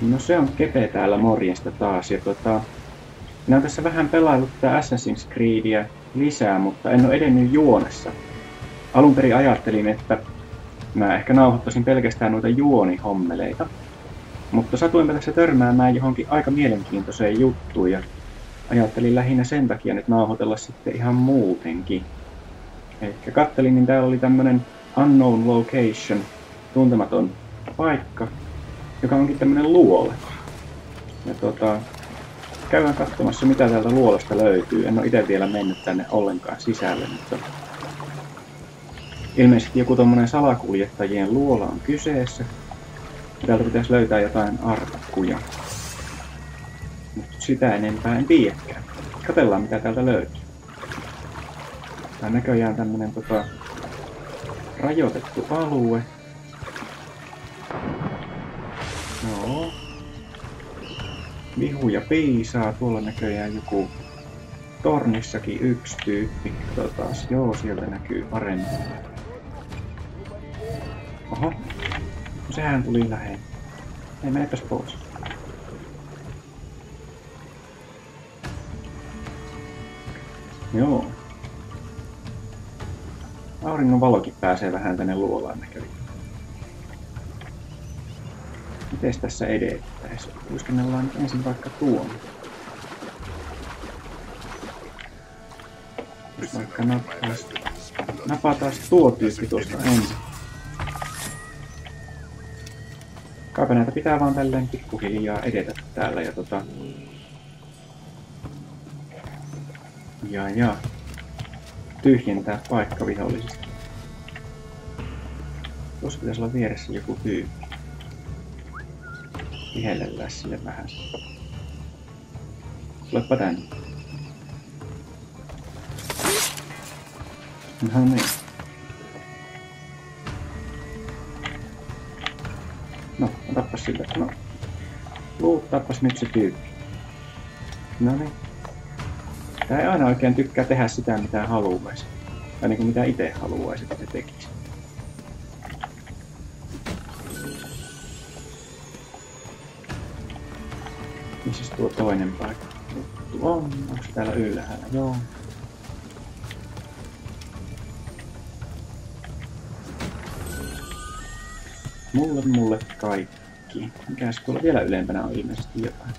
No se on Kepe täällä, morjesta taas. Ja minä olen tässä vähän pelaillut tätä Assassin's Creedia lisää, mutta en ole edennyt juonessa. Alun perin ajattelin, että mä ehkä nauhoittaisin pelkästään noita juonihommeleita. Mutta satuinpä tässä törmäämään johonkin aika mielenkiintoiseen juttuun ja ajattelin lähinnä sen takia nyt nauhoitella sitten ihan muutenkin. Ehkä kattelin, niin täällä oli tämmönen unknown location, tuntematon paikka, joka onkin tämmönen luola. Ja käydään katsomassa mitä täältä luolasta löytyy. En ole itse vielä mennyt tänne ollenkaan sisälle, mutta ilmeisesti joku tommonen salakuljettajien luola on kyseessä. Täältä pitäisi löytää jotain arkkuja. Mutta sitä enempää en tiedäkään. Katsellaan mitä täältä löytyy. Tää on näköjään tämmönen rajoitettu alue. Joo. Vihuja piisaa. Tuolla näköjään joku tornissakin yksi tyyppi. Katsotaas. Joo, sieltä näkyy paremmin. Oho. No sehän tuli lähelle. Ei menepäs pois. Joo. Auringon valokin pääsee vähän tänne luolaan näköjään. Mites tässä edettäis? Kuiskennellaan ensin vaikka tuon. Jos vaikka napataan tuo tyyppi tuosta ensin. Kaipa näitä pitää vaan tälleen pikkuhiljaa edetä täällä ja tyhjentää paikka vihollisista. Tuossa pitäisi olla vieressä joku tyyppi. Vihellellään sille vähän. Tulepa tänne. No niin. No, otappas sille. No. Luuttaapas nyt se tyyppi. No niin. Tää ei aina oikein tykkää tehdä sitä mitä haluaisi. Tai niinku mitä itse haluaisi, että se tekisi. Missäs tuo toinen paikka? On. Onks täällä ylhäällä? Joo. Mulle kaikki. Mikäs tuolla vielä ylempänä on ilmeisesti jotain?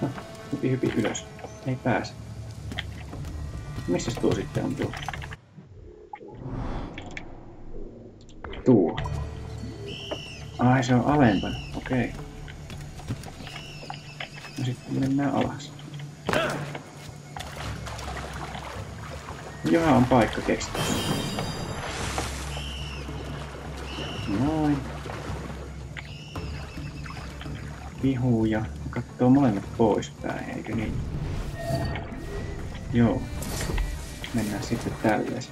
No, hypi ylös. Ei pääse. Missäs tuo sitten on tuo? Tuo. Ai se on alempana. Okei. No sitten mennään alas. Johan on paikka keksitty. Noin. Vihuja. Kattoo molemmat poispäin, eikö niin? Joo. Mennään sitten tälleen.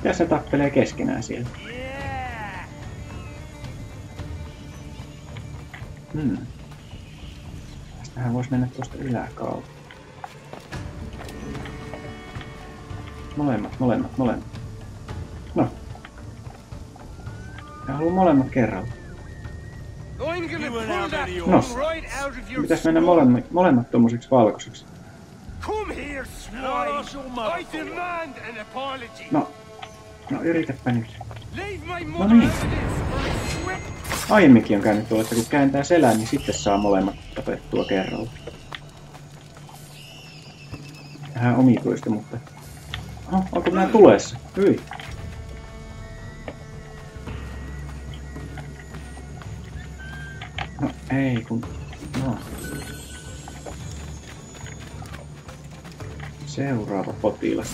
Ja se tappelee keskenään siellä. Tästähän vois mennä tuosta yläkautta. Molemmat. No. Mä haluan molemmat kerralla. No. Pitäis mennä molemmat tommosiksi valkoisiksi. No yritäpä nyt. No niin. Aiemminkin on käynyt tuolla, että kun kääntää selän, niin sitten saa molemmat tapettua kerralla. Vähän omituista, mutta... Oho, onko nää tulessa? Hyi. No ei kun... No. Seuraava potilas.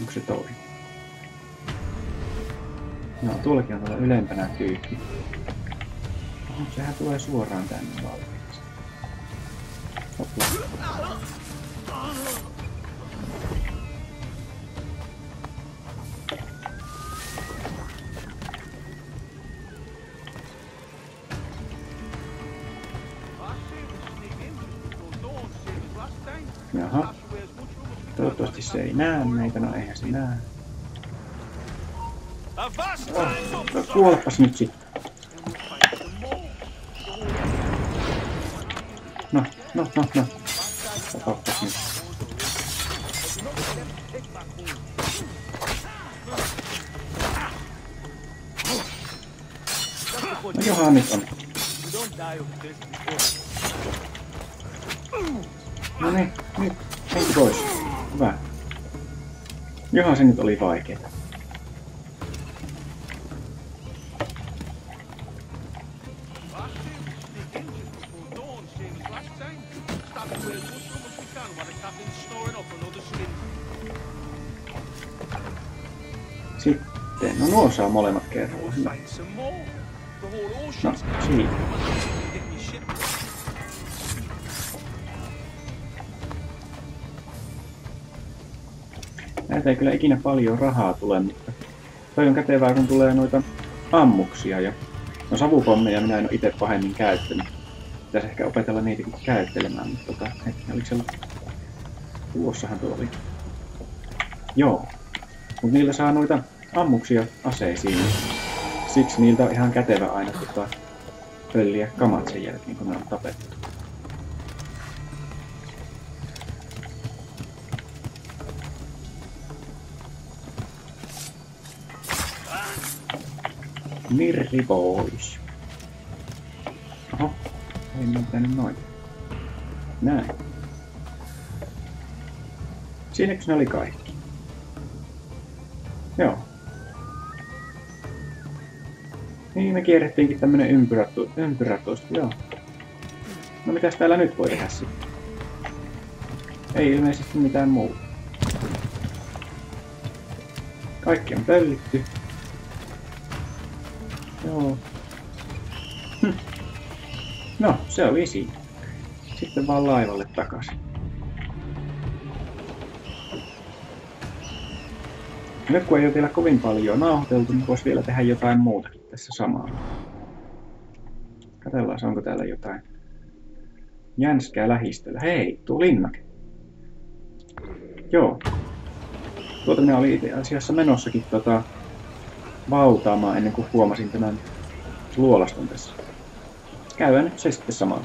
Onko se toi? No, tuollakin on tuolla ylempänä tyyppi. Oh, sehän tulee suoraan tänne valmiiksi. Hopla. Jaha. Toivottavasti se ei näe meitä. No eihän se näe. No kuolepas nyt sitten. No. Tappas nyt. No johan nyt on. No niin, nyt. Henki pois. Hyvä. Johan se nyt oli vaikeeta. Sitten, no nuo saa molemmat kerralla. Hyvä. No, siitä. Näitä ei kyllä ikinä paljon rahaa tule, mutta toi on kätevää, kun tulee noita ammuksia ja no savupommeja minä en ole itse pahemmin käyttänyt. Pitäisi ehkä opetella niitäkin käyttelemään, mutta oliko se tuossahan tuo oli. Joo, mutta niillä saa noita ammuksia aseisiin. Siksi niiltä on ihan kätevä aina pölliä kamat sen jälkeen, kun ne on tapettu. Mirri pois. Oho, ei mä pitänyt noin. Näin. Siinäkö ne oli kaikki? Joo. Niin, me kierrettiinkin tämmönen ympyrä tuosta, joo. No mitäs täällä nyt voi tehdä sitten? Ei ilmeisesti mitään muuta. Kaikki on pöllitty. Joo. No, se oli siinä. Sitten vaan laivalle takaisin. Nyt kun ei ole vielä kovin paljon nauhoiteltu, niin voisi vielä tehdä jotain muutakin tässä samalla. Katsellaan, onko täällä jotain jänskää lähistöllä. Hei, tuo linnake. Joo. Tuota minä olin itse asiassa menossakin valtaamaan ennen kuin huomasin tämän luolaston tässä. Käydään nyt se sitten samalla.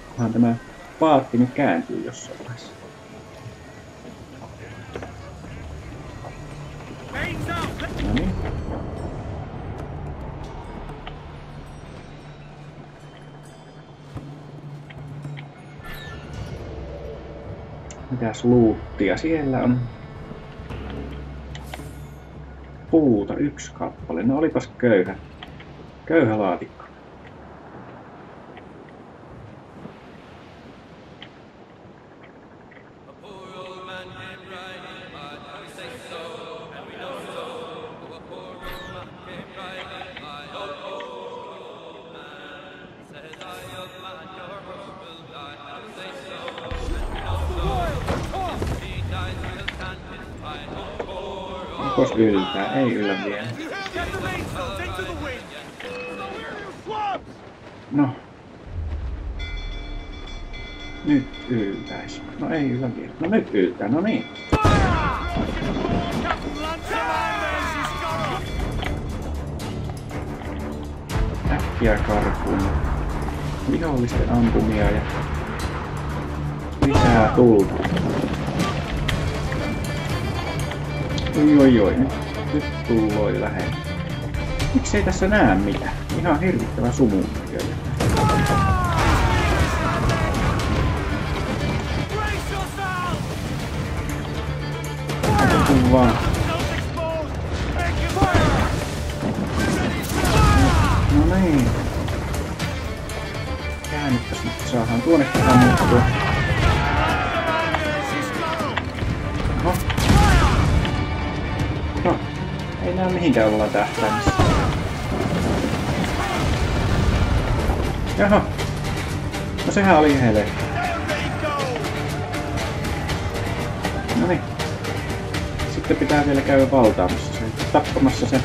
Kunhan tämä paatti nyt kääntyy jossain vaiheessa. No niin. Mitäs luuttia siellä on? Puuta 1 kappale. No olipas köyhä. Köyhä laatikko. Onko yltää? Ei yllä vielä. No. Nyt yltäisi. No ei yllä vielä. No nyt yltää. No niin. Äkkiä karkuun. Vihollisten ampumia ja lisää tulta. Oi. Nyt tulloi lähellä. Miksei tässä näe mitään? Ihan hirvittävä sumu. Vaan. No niin. Käännyttäs nyt saadaan tuonnekin ammuttua. Oho. No. Ei näe mihinkään ollaan tähtäämässä. Jaha. No sehän oli helekkä. Noniin. Sitten pitää vielä käydä valtaamassa se, tappamassa se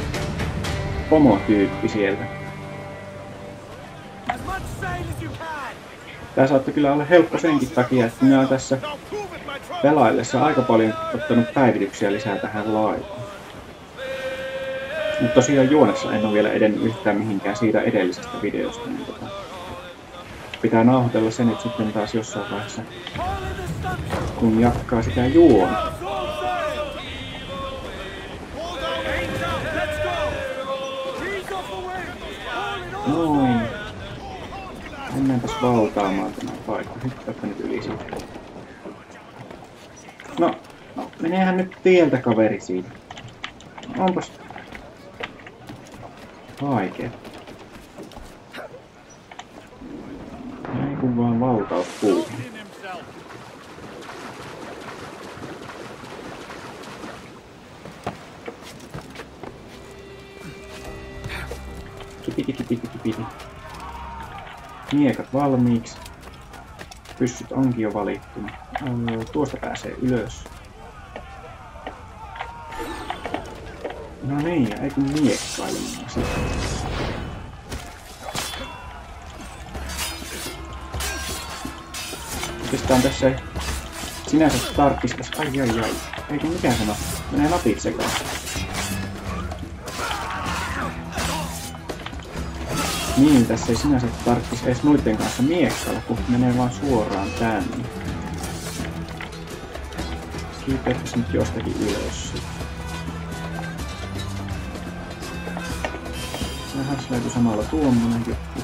pomotyyppi sieltä. Tää saattoi kyllä olla helppo senkin takia, että minä olen tässä pelaillessa aika paljon ottanut päivityksiä lisää tähän laivaan. Mutta tosiaan juonessa en ole vielä edennyt yhtään mihinkään siitä edellisestä videosta, niin pitää nauhoitella se nyt sitten taas jossain vaiheessa, kun jatkaa sitä juonta. Noin. Mennäänpäs valtaamaan tämän paikan. Hyppääpä nyt yli siitä. No, meneehän nyt tieltä kaveri siitä. Onpas vaikea. Ei kun vaan valtaus puuhun. Kipiti. Miekat valmiiksi. Pyssyt onkin jo valittu. Tuosta pääsee ylös. No niin, ja ei kun miekkailemaan sitten. Oikeastaan tässä ei sinänsä tarkistas. Ai. Ei kun mikä sano. Menee napit sekaan. Niin, tässä ei sinänsä tarvitsisi edes noiden kanssa miekkailla, kun menee vaan suoraan tänne. Kiipeäpäs nyt jostakin ylös. Vähän löytyy samalla tuommoinen juttu.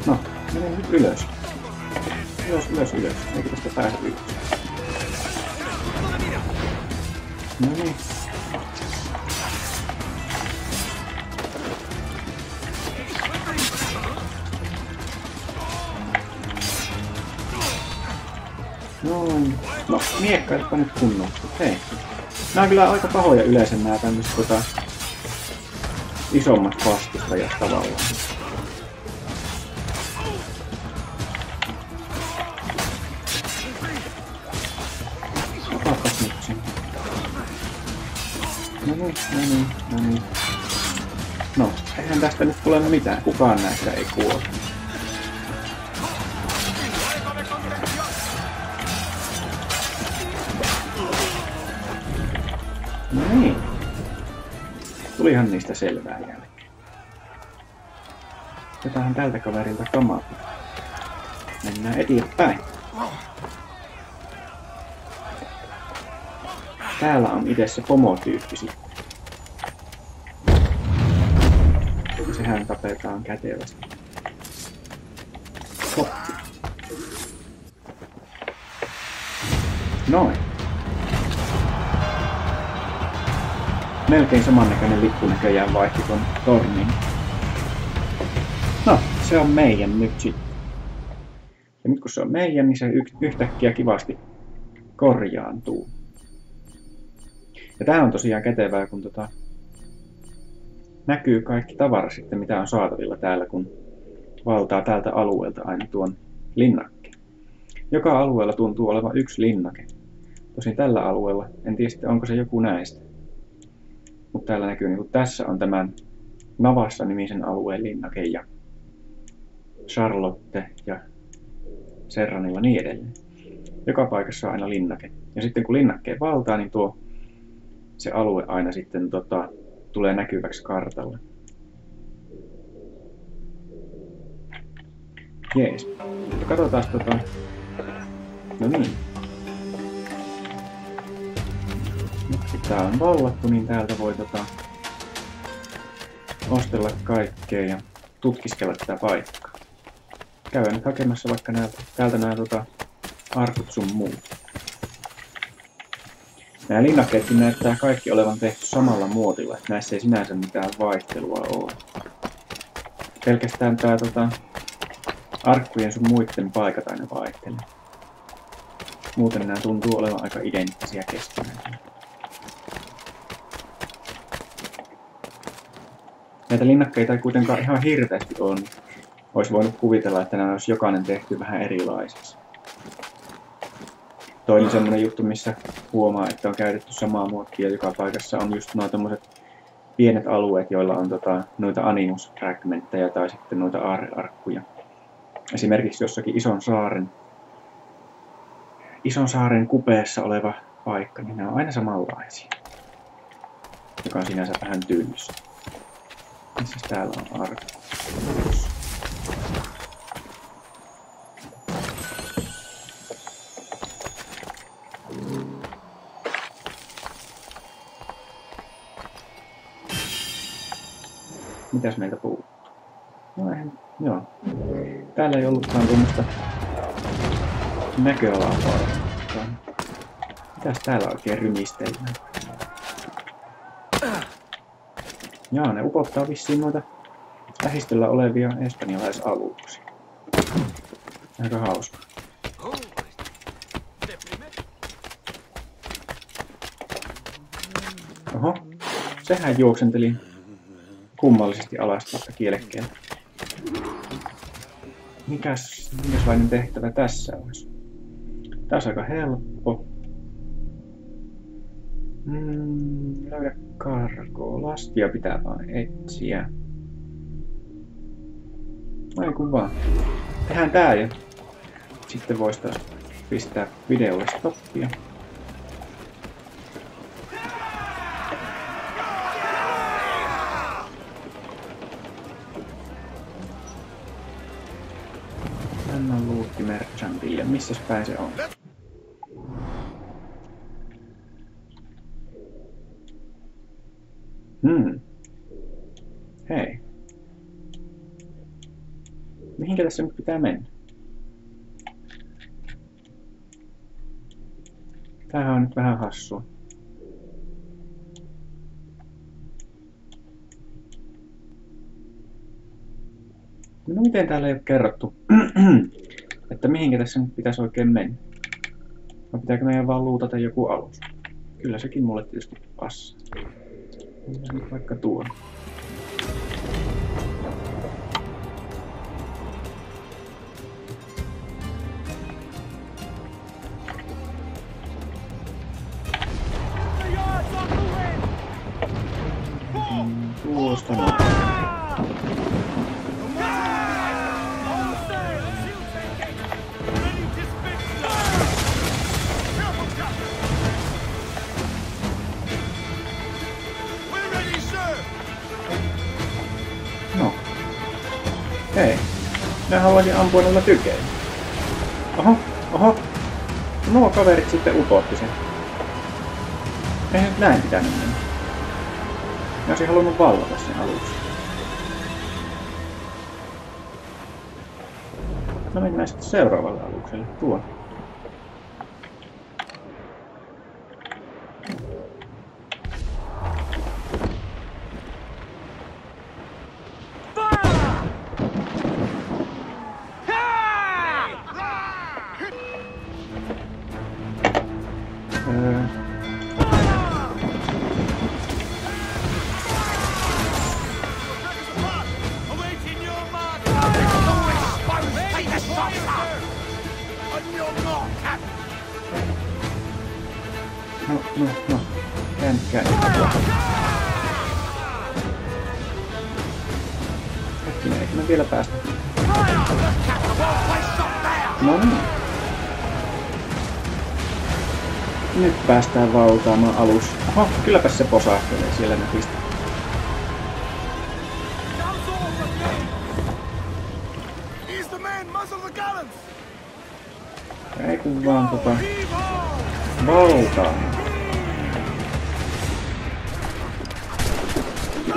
No, menee nyt ylös. Ylös. Eikö tästä pääse ylös? No niin. Noin. No, miekkailepa nyt kunnolla. Hei. Nää on kyllä aika pahoja yleensä nää tämmöset isommat vastustajat tavallaan. Otapas nyt sen. No niin. No, eihän tästä nyt tule mitään. Kukaan näistä ei kuole. No niin. Tulihan niistä selvää jälkeen. Otetaan tältä kaverilta kamaa. Mennään eteenpäin. Täällä on itse se pomotyyppi sitten. Sehän tapetaan kätevästi. Hoppi. Noin. Melkein samannäköinen lippu näköjään vaihti ton tornin. No, se on meidän nyt sitten. Ja nyt kun se on meidän, niin se yhtäkkiä kivasti korjaantuu. Ja tää on tosiaan kätevää, kun näkyy kaikki tavara sitten, mitä on saatavilla täällä, kun valtaa tältä alueelta aina tuon linnakkeen. Joka alueella tuntuu olevan yksi linnake. Tosin tällä alueella, en tiedä sitten onko se joku näistä. Mutta täällä näkyy, niin tässä on tämän Navassa-nimisen alueen linnake ja Charlotte ja Serranilla niin edelleen. Joka paikassa on aina linnake. Ja sitten kun linnakkeen valtaa, niin se alue aina sitten tulee näkyväksi kartalla. Jees. Katsotaan No niin. Nyt kun tää on vallattu, niin täältä voi ostella kaikkea ja tutkiskella tätä paikkaa. Käydään nyt hakemassa vaikka täältä nämä arkut sun muut. Nämä linnakkeetkin näyttää kaikki olevan tehty samalla muotilla, että näissä ei sinänsä mitään vaihtelua ole. Pelkästään tää arkkujen sun muiden paikat aina vaihtelee. Muuten nämä tuntuu olevan aika identtisiä keskenään. Näitä linnakkeita ei kuitenkaan ihan hirveästi ole. Olisi voinut kuvitella, että nämä olisi jokainen tehty vähän erilaisiksi. Toinen semmoinen juttu, missä huomaa, että on käytetty samaa muottia joka paikassa, on just nuo tommoset pienet alueet, joilla on noita animus-fragmentteja tai sitten noita aarrearkkuja. Esimerkiksi jossakin ison saaren kupeessa oleva paikka, niin nämä on aina samanlaisia. Joka on sinänsä vähän tylsä. Missä täällä on arkku? Mitäs meiltä puuttuu? No eihän, joo. Täällä ei ollutkaan tuommoista näköalaa paljon. Mitäs täällä oikein rymistellään? Jaa, ne upottaa vissiin noita lähistöllä olevia espanjalaisaluksia. Aika hauska. Oho, sehän juoksenteli kummallisesti alas tuosta kielekkeeltä. Minkälainen tehtävä tässä olisi? Tässä on aika helppo. Löydä karkoa. Lastia pitää vaan etsiä. Ai kun vaan. Tehdään tää ja sitten voisi taas pistää videolle stoppia. Tänne on luutti merchantille. Missäs päin se on? Hei. Mihinkä tässä nyt pitää mennä? Tämähän on nyt vähän hassua. No miten täällä ei ole kerrottu, että mihinkä tässä nyt pitäisi oikein mennä? Vai pitääkö meidän vaan luutata joku alus? Kyllä sekin mulle tietysti passaa. Mennään nyt vaikka tuon. Tuosta noin. No. Hei. Minä haluaisin ampua noilla tykeillä. Oho. Nuo kaverit sitten upotti sen. Eihän nyt näin pitänyt mennä. Minä olisin halunnut vallata sen aluksi. No mennään sitten seuraavalle alukselle. Tuon. No. Käänny. Hetkinen, eikö me vielä päästä? No niin. Nyt päästään valtaamaan alus. Oho, kylläpä se posahtelee siellä näpistä. Ei kun vaan valtaa.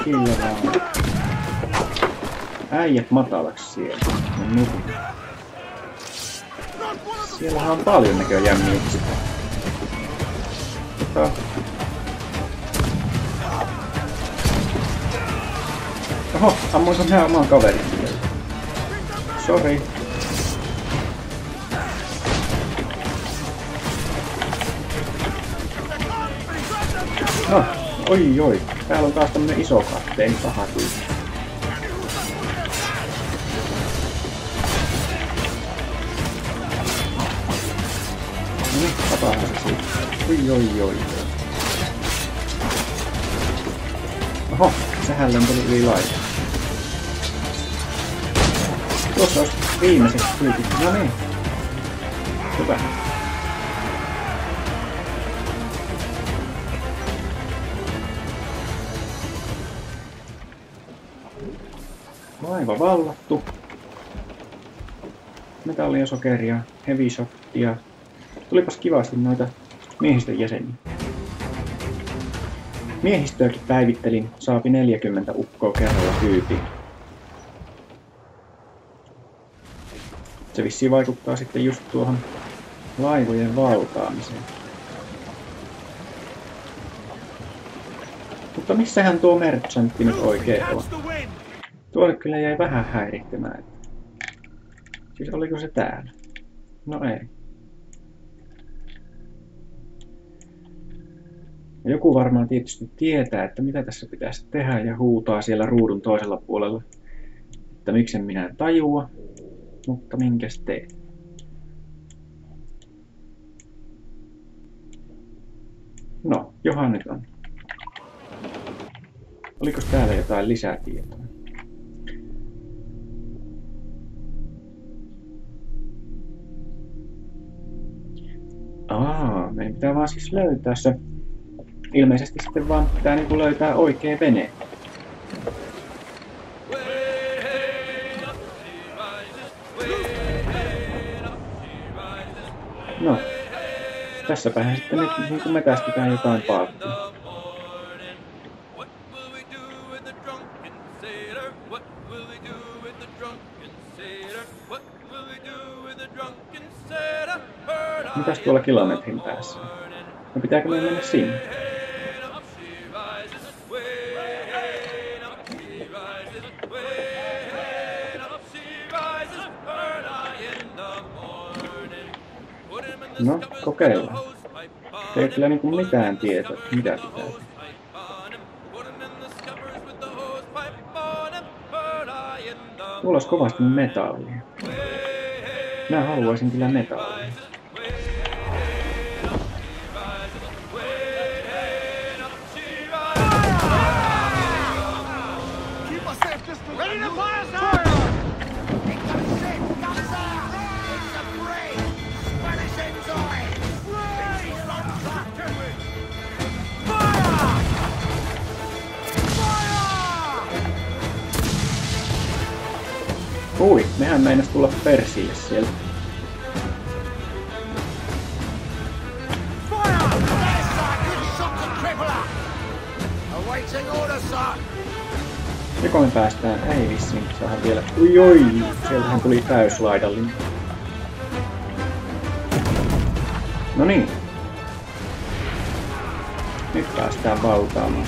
Kyllä vaan. Äijät matalaksi siellä. Siellähän on paljon näköjään miksi. Oho, ammuin sun ihan oman kaverin siellä. Sori. No, oi. Täällä on taas tämmönen iso kapteeni paha kyllä. No niin, tapaahan se siitä. Oi. Oho, sehän lenteli yli laivan. Tuossa olisi viimeiseksi tyypit. No niin. Hyvä. Laiva vallattu. Metallia, sokeria, heavy shottia. Tulipas kivasti noita miehistön jäseniä. Miehistöäkin päivittelin, saapi 40 ukkoa kerralla tyypiin. Se vissiin vaikuttaa sitten just tuohon laivojen valtaamiseen. Mutta missähän tuo merchantti nyt oikein on? Tuo kyllä jäi vähän häirittämään. Siis oliko se täällä? No ei. Joku varmaan tietysti tietää, että mitä tässä pitäisi tehdä ja huutaa siellä ruudun toisella puolella. Että miksen minä tajua, mutta minkäs teet? No, johan nyt on. Oliko täällä jotain lisätietoa? Meidän pitää vaan siis löytää se. Ilmeisesti sitten vaan pitää niinku löytää oikea vene. No, tässäpähän sitten nyt niinku metästetään jotain paattia. Mitäs tuolla kilometrin päässä? No pitääkö meidän mennä sinne? No, kokeillaan. Ei kyllä niinku mitään tietoa, mitä pitää. Tuolla olisi kovasti metallia. Mä haluaisin kyllä metallia. Ui, mehän meinas tulla persille siellä. Joko me päästään? Ei vissiin, saadaan vielä. Ui, sieltähän tuli täyslaidallinen. No niin. Nyt päästään valtaamaan.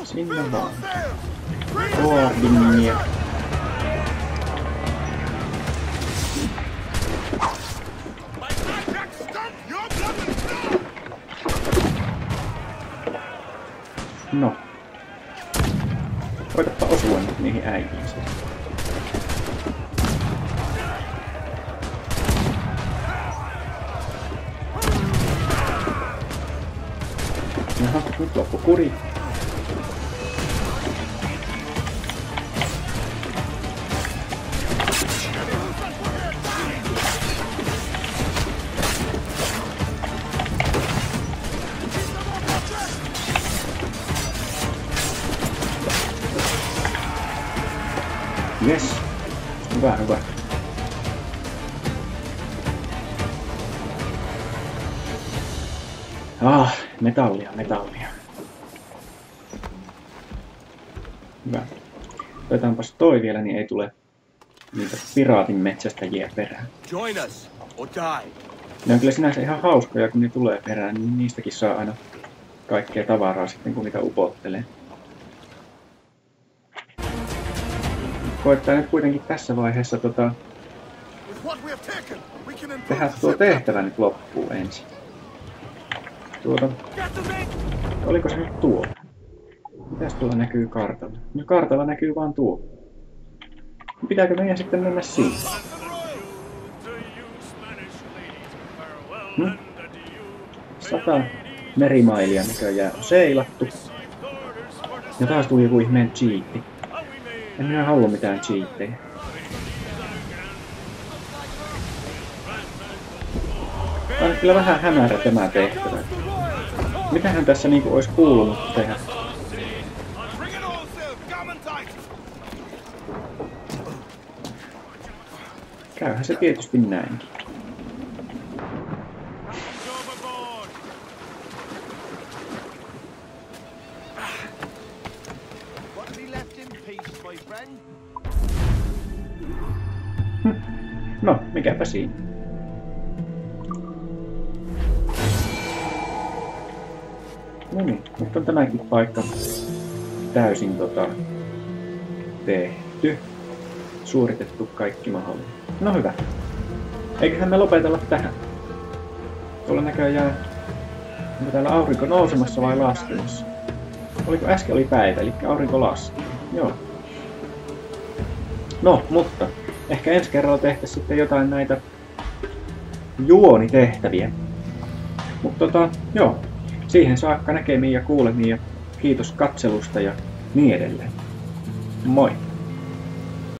Sinne vaan. Koordinia. No. Koitapa osua nyt niihin äijiin. Jaha, nyt loppu kuri. Yes. Hyvä, hyvä. Metallia. Hyvä. Otetaanpas toi vielä, niin ei tule niitä piraatin metsästäjiä perään. Ne on kyllä sinänsä ihan hauskoja, kun ne tulee perään, niin niistäkin saa aina kaikkea tavaraa sitten, kun niitä upottelee. Koittaa nyt kuitenkin tässä vaiheessa tehdä tuo tehtävä nyt loppuun ensin. Oliko se nyt tuo? Mitäs tuolla näkyy kartalla? No kartalla näkyy vaan tuo. Pitääkö meidän sitten mennä siihen? Hmm? 100 merimailia näköjään on seilattu. Ja taas tuli joku ihmeen cheatti. En minä halua mitään cheattejä. Tämä on kyllä vähän hämärä tämä tehtävä. Mitähän tässä niinku olisi kuulunut tehdä? Käyhän se tietysti näinkin. No, mikäpä siinä. No niin, nyt on tämäkin paikka täysin tehty. Suoritettu kaikki mahdollinen. No hyvä. Eiköhän me lopetella tähän. Tuolla näköjään... Onko täällä aurinko nousemassa vai laskemassa? Oliko äsken oli päivä, eli aurinko laski. Joo. No, mutta ehkä ensi kerralla tehtäisiin sitten jotain näitä juonitehtäviä. Mutta joo. Siihen saakka näkemiin ja kuulemiin ja kiitos katselusta ja niin edelleen. Moi!